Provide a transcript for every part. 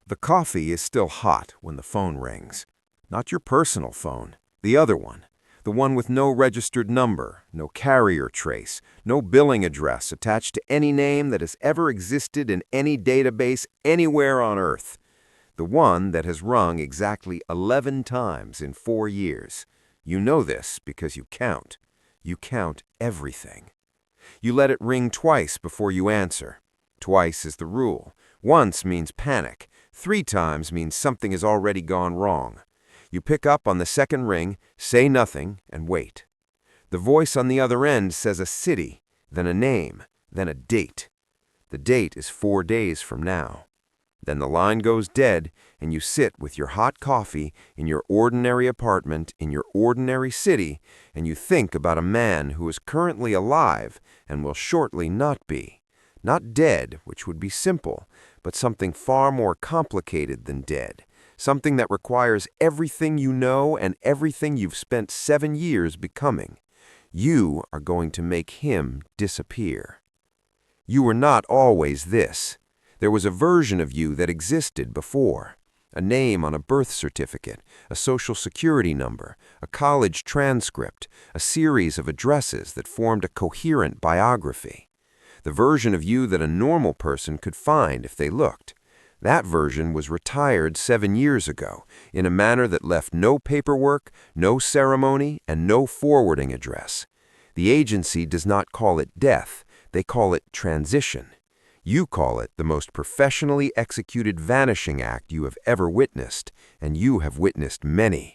The coffee is still hot when the phone rings. Not your personal phone, the other one. The one with no registered number, no carrier trace, no billing address attached to any name that has ever existed in any database anywhere on Earth. The one that has rung exactly 11 times in 4 years. You know this because you count. You count everything. You let it ring twice before you answer. Twice is the rule. Once means panic. 3 times means something has already gone wrong. You pick up on the second ring, say nothing, and wait. The voice on the other end says a city, then a name, then a date. The date is 4 days from now. Then the line goes dead, and you sit with your hot coffee in your ordinary apartment in your ordinary city, and you think about a man who is currently alive and will shortly not be. Not dead, which would be simple, but something far more complicated than dead. Something that requires everything you know and everything you've spent 7 years becoming. You are going to make him disappear. You were not always this. There was a version of you that existed before. A name on a birth certificate, a social security number, a college transcript, a series of addresses that formed a coherent biography. The version of you that a normal person could find if they looked. That version was retired 7 years ago, in a manner that left no paperwork, no ceremony, and no forwarding address. The agency does not call it death, they call it transition. You call it the most professionally executed vanishing act you have ever witnessed, and you have witnessed many.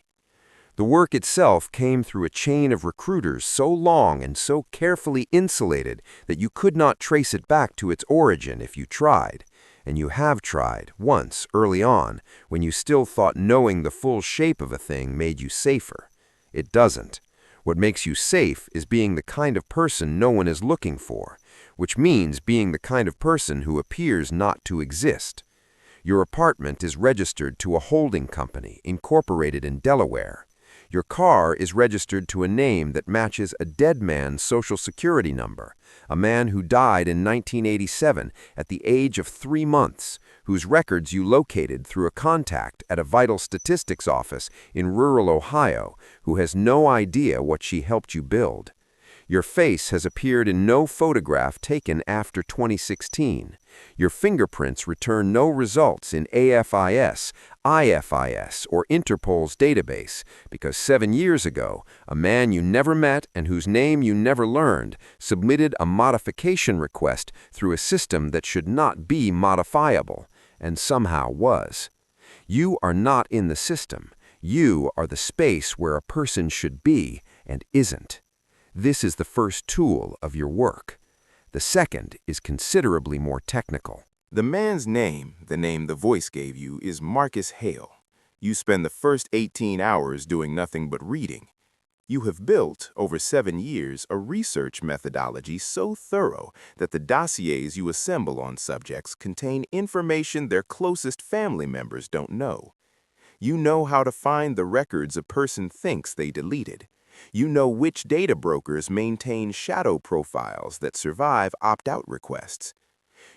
The work itself came through a chain of recruiters so long and so carefully insulated that you could not trace it back to its origin if you tried. And you have tried, once, early on, when you still thought knowing the full shape of a thing made you safer. It doesn't. What makes you safe is being the kind of person no one is looking for, which means being the kind of person who appears not to exist. Your apartment is registered to a holding company incorporated in Delaware. Your car is registered to a name that matches a dead man's social security number, a man who died in 1987 at the age of 3 months, whose records you located through a contact at a vital statistics office in rural Ohio, who has no idea what she helped you build. Your face has appeared in no photograph taken after 2016. Your fingerprints return no results in AFIS, IFIS, or Interpol's database because 7 years ago, a man you never met and whose name you never learned submitted a modification request through a system that should not be modifiable, and somehow was. You are not in the system. You are the space where a person should be and isn't. This is the first tool of your work. The second is considerably more technical. The man's name, the name the voice gave you, is Marcus Hale. You spend the first 18 hours doing nothing but reading. You have built, over 7 years, a research methodology so thorough that the dossiers you assemble on subjects contain information their closest family members don't know. You know how to find the records a person thinks they deleted. You know which data brokers maintain shadow profiles that survive opt-out requests.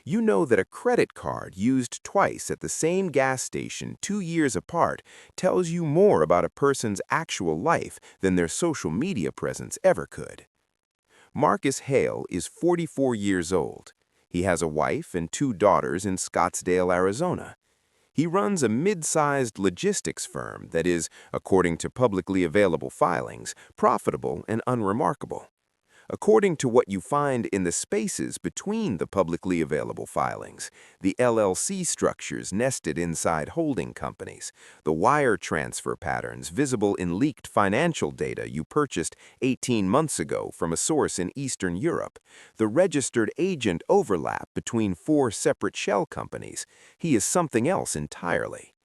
You know that a credit card used twice at the same gas station 2 years apart tells you more about a person's actual life than their social media presence ever could. Marcus Hale is 44 years old. He has a wife and 2 daughters in Scottsdale, Arizona. He runs a mid-sized logistics firm that is, according to publicly available filings, profitable and unremarkable. According to what you find in the spaces between the publicly available filings, the LLC structures nested inside holding companies, the wire transfer patterns visible in leaked financial data you purchased 18 months ago from a source in Eastern Europe, the registered agent overlap between 4 separate shell companies, he is something else entirely.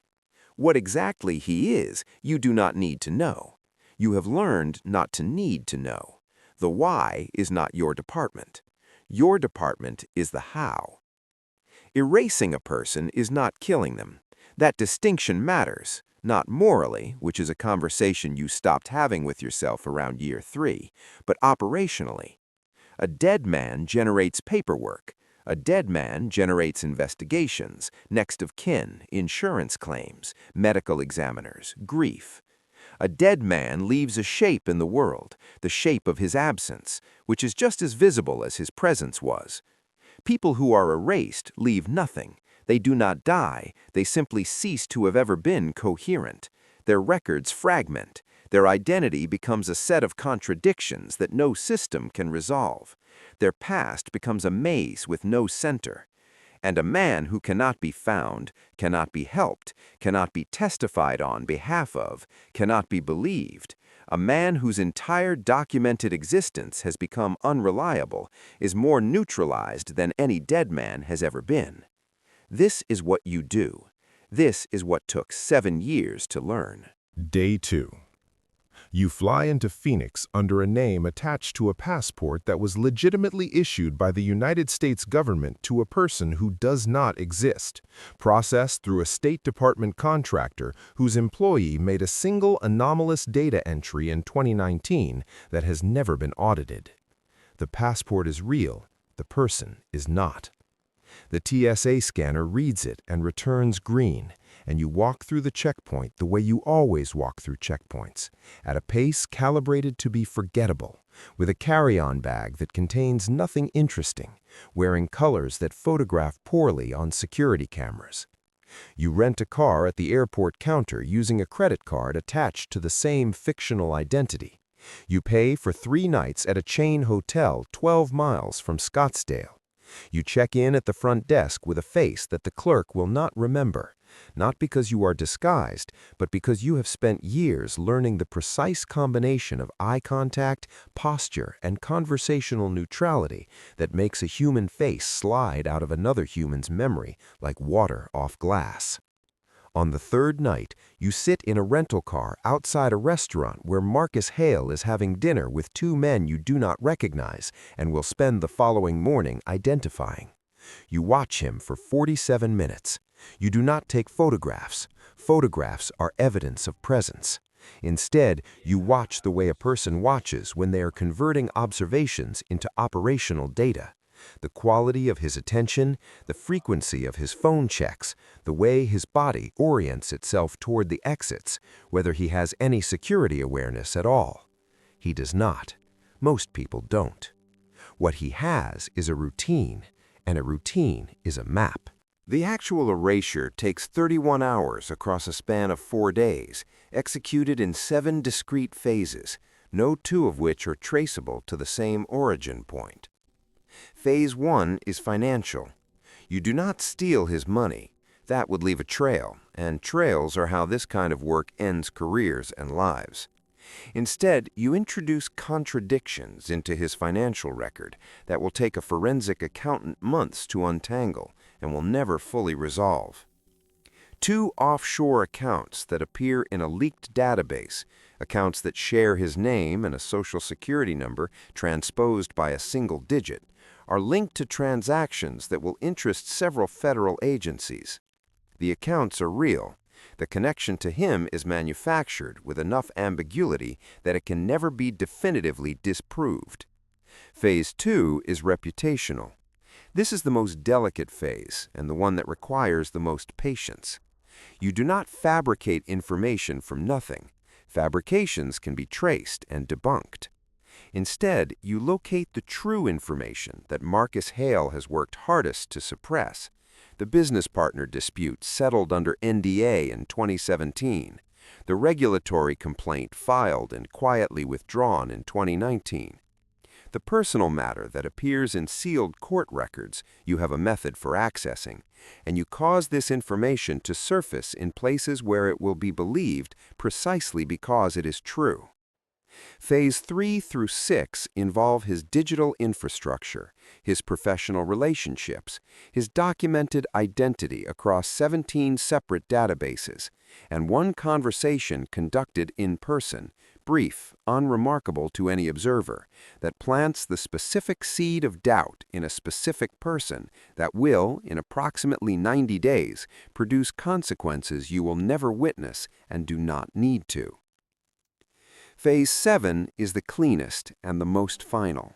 What exactly he is, you do not need to know. You have learned not to need to know. The why is not your department. Your department is the how. Erasing a person is not killing them. That distinction matters, not morally, which is a conversation you stopped having with yourself around year 3, but operationally. A dead man generates paperwork. A dead man generates investigations, next of kin, insurance claims, medical examiners, grief. A dead man leaves a shape in the world, the shape of his absence, which is just as visible as his presence was. People who are erased leave nothing. They do not die, they simply cease to have ever been coherent. Their records fragment. Their identity becomes a set of contradictions that no system can resolve. Their past becomes a maze with no center. And a man who cannot be found, cannot be helped, cannot be testified on behalf of, cannot be believed, a man whose entire documented existence has become unreliable, is more neutralized than any dead man has ever been. This is what you do. This is what took 7 years to learn. Day 2. You fly into Phoenix under a name attached to a passport that was legitimately issued by the United States government to a person who does not exist, processed through a State Department contractor whose employee made a single anomalous data entry in 2019 that has never been audited. The passport is real, the person is not. The TSA scanner reads it and returns green, and you walk through the checkpoint the way you always walk through checkpoints, at a pace calibrated to be forgettable, with a carry-on bag that contains nothing interesting, wearing colors that photograph poorly on security cameras. You rent a car at the airport counter using a credit card attached to the same fictional identity. You pay for 3 nights at a chain hotel 12 miles from Scottsdale. You check in at the front desk with a face that the clerk will not remember, not because you are disguised, but because you have spent years learning the precise combination of eye contact, posture, and conversational neutrality that makes a human face slide out of another human's memory like water off glass. On the 3rd night, you sit in a rental car outside a restaurant where Marcus Hale is having dinner with 2 men you do not recognize and will spend the following morning identifying. You watch him for 47 minutes. You do not take photographs. Photographs are evidence of presence. Instead, you watch the way a person watches when they are converting observations into operational data. The quality of his attention, the frequency of his phone checks, the way his body orients itself toward the exits, whether he has any security awareness at all. He does not. Most people don't. What he has is a routine, and a routine is a map. The actual erasure takes 31 hours across a span of 4 days, executed in 7 discrete phases, no 2 of which are traceable to the same origin point. Phase 1 is financial. You do not steal his money. That would leave a trail, and trails are how this kind of work ends careers and lives. Instead, you introduce contradictions into his financial record that will take a forensic accountant months to untangle and will never fully resolve. 2 offshore accounts that appear in a leaked database, accounts that share his name and a social security number transposed by a single digit, are linked to transactions that will interest several federal agencies. The accounts are real. The connection to him is manufactured with enough ambiguity that it can never be definitively disproved. Phase 2 is reputational. This is the most delicate phase and the one that requires the most patience. You do not fabricate information from nothing. Fabrications can be traced and debunked. Instead, you locate the true information that Marcus Hale has worked hardest to suppress. The business partner dispute settled under NDA in 2017. The regulatory complaint filed and quietly withdrawn in 2019. The personal matter that appears in sealed court records you have a method for accessing, and you cause this information to surface in places where it will be believed precisely because it is true. Phase 3 through 6 involve his digital infrastructure, his professional relationships, his documented identity across 17 separate databases, and 1 conversation conducted in person, brief, unremarkable to any observer, that plants the specific seed of doubt in a specific person that will, in approximately 90 days, produce consequences you will never witness and do not need to. Phase 7 is the cleanest and the most final.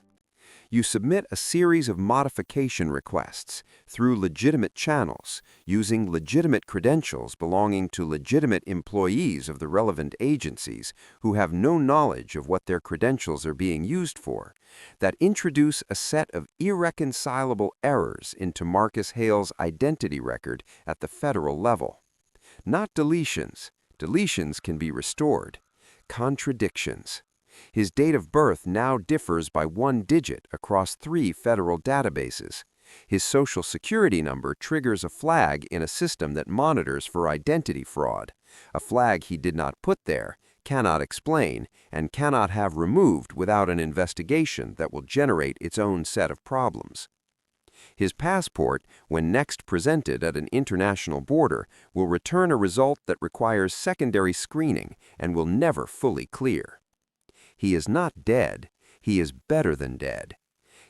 You submit a series of modification requests through legitimate channels, using legitimate credentials belonging to legitimate employees of the relevant agencies who have no knowledge of what their credentials are being used for, that introduce a set of irreconcilable errors into Marcus Hale's identity record at the federal level. Not deletions. Deletions can be restored. Contradictions. His date of birth now differs by 1 digit across 3 federal databases. His social security number triggers a flag in a system that monitors for identity fraud, a flag he did not put there, cannot explain, and cannot have removed without an investigation that will generate its own set of problems. His passport, when next presented at an international border, will return a result that requires secondary screening and will never fully clear. He is not dead. He is better than dead.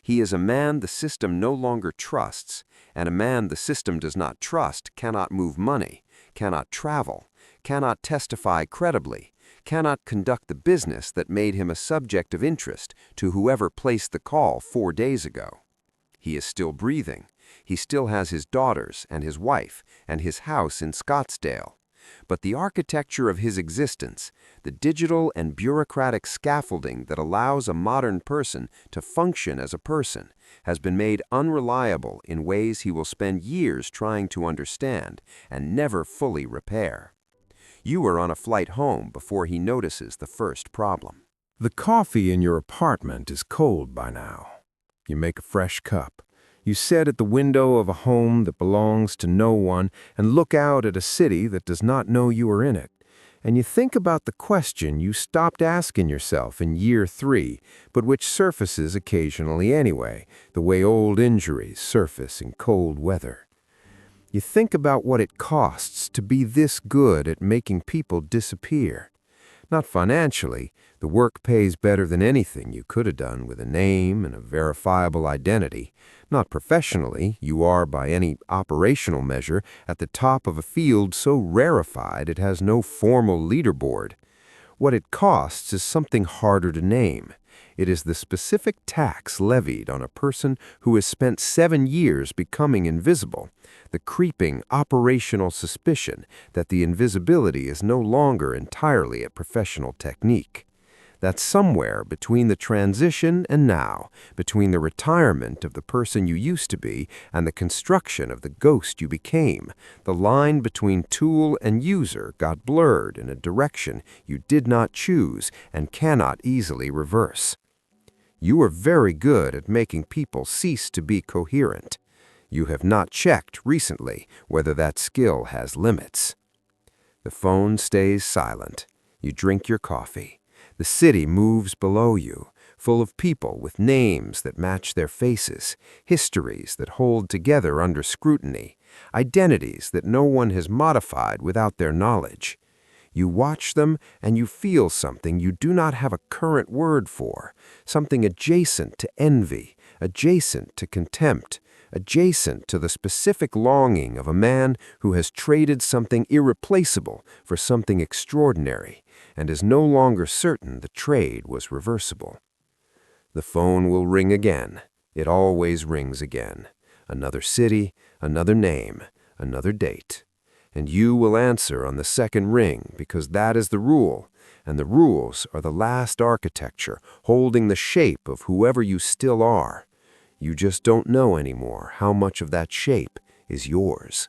He is a man the system no longer trusts, and a man the system does not trust cannot move money, cannot travel, cannot testify credibly, cannot conduct the business that made him a subject of interest to whoever placed the call 4 days ago. He is still breathing. He still has his daughters and his wife and his house in Scottsdale. But the architecture of his existence, the digital and bureaucratic scaffolding that allows a modern person to function as a person, has been made unreliable in ways he will spend years trying to understand and never fully repair. You are on a flight home before he notices the first problem. The coffee in your apartment is cold by now. You make a fresh cup. You sit at the window of a home that belongs to no one and look out at a city that does not know you are in it. And you think about the question you stopped asking yourself in year 3, but which surfaces occasionally anyway, the way old injuries surface in cold weather. You think about what it costs to be this good at making people disappear. Not financially. The work pays better than anything you could have done with a name and a verifiable identity. Not professionally. You are, by any operational measure, at the top of a field so rarefied it has no formal leaderboard. What it costs is something harder to name. It is the specific tax levied on a person who has spent 7 years becoming invisible, the creeping operational suspicion that the invisibility is no longer entirely a professional technique. That somewhere between the transition and now, between the retirement of the person you used to be and the construction of the ghost you became, the line between tool and user got blurred in a direction you did not choose and cannot easily reverse. You are very good at making people cease to be coherent. You have not checked recently whether that skill has limits. The phone stays silent. You drink your coffee. The city moves below you, full of people with names that match their faces, histories that hold together under scrutiny, identities that no one has modified without their knowledge. You watch them and you feel something you do not have a current word for, something adjacent to envy, adjacent to contempt, adjacent to the specific longing of a man who has traded something irreplaceable for something extraordinary and is no longer certain the trade was reversible. The phone will ring again. It always rings again. Another city, another name, another date. And you will answer on the second ring because that is the rule, and the rules are the last architecture holding the shape of whoever you still are. You just don't know anymore how much of that shape is yours.